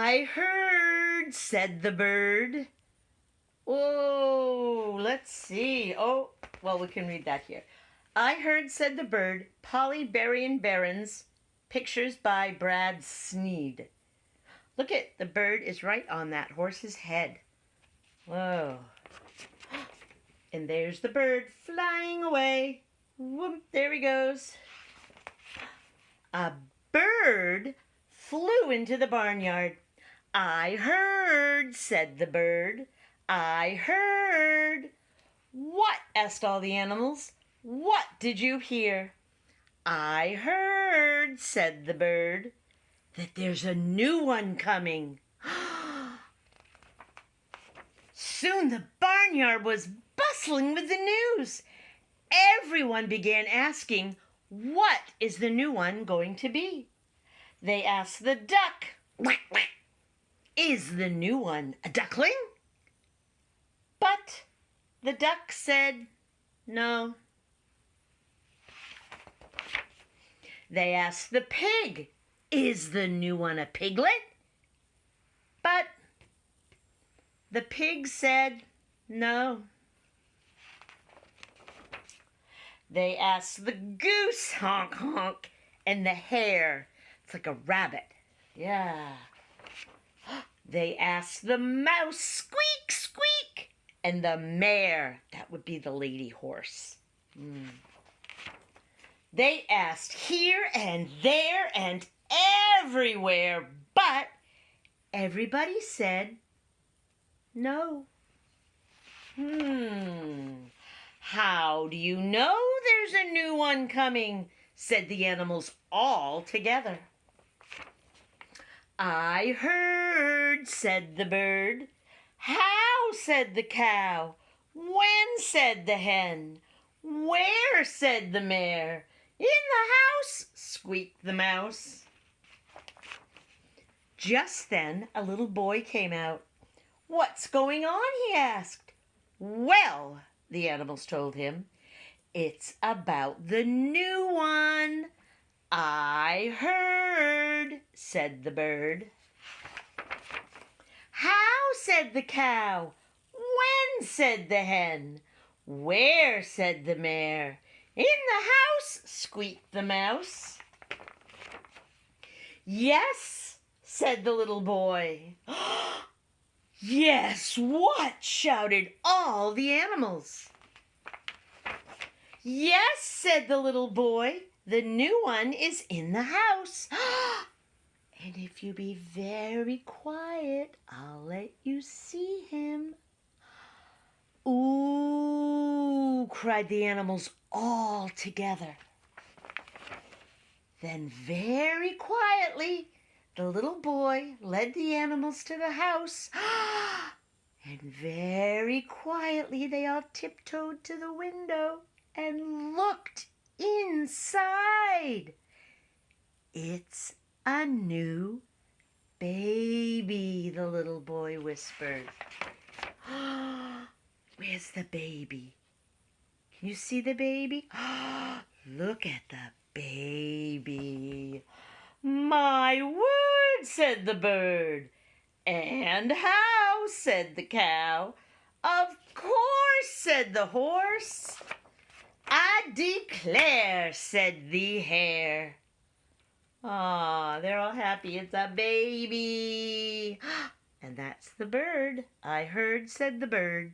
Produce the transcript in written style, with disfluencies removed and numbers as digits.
I heard, said the bird. Oh, let's see. Oh, well, we can read that here. I heard, said the bird, Polly Berry and Barons, pictures by Brad Sneed. Look at the bird is right on that horse's head. Whoa. And there's the bird flying away. Whoop, there he goes. A bird flew into the barnyard. I heard, said the bird. I heard. What? Asked all the animals. What did you hear? I heard, said the bird, that there's a new one coming. Soon the barnyard was bustling with the news. Everyone began asking, what is the new one going to be? They asked the duck, quack, quack, is the new one a duckling? But the duck said no. They asked the pig, is the new one a piglet? But the pig said no. They asked the goose, honk, honk, and the hare, it's like a rabbit. Yeah. They asked the mouse, squeak, squeak, and the mare, that would be the lady horse. They asked here and there and everywhere, but everybody said no. How do you know there's a new one coming? Said the animals all together. I heard, said the bird. How, said the cow. When, said the hen. Where, said the mare. In the house, squeaked the mouse. Just then a little boy came out. What's going on? He asked. Well, the animals told him, it's about the new one. I heard, said the bird. How, said the cow. When, said the hen. Where, said the mare. In the house, squeaked the mouse. Yes, said the little boy. Yes, what? Shouted all the animals. Yes, said the little boy, the new one is in the house. And if you be very quiet, I'll let you see him. Ooh, cried the animals all together. Then very quietly, the little boy led the animals to the house. And very quietly they all tiptoed to the window and looked inside. It's a new baby, the little boy whispered. Where's the baby? Can you see the baby? Look at the baby. My word, said the bird. And how, said the cow. Of course, said the horse. I declare, said the hare. Aw, they're all happy. It's a baby. And that's the bird. I heard, said the bird.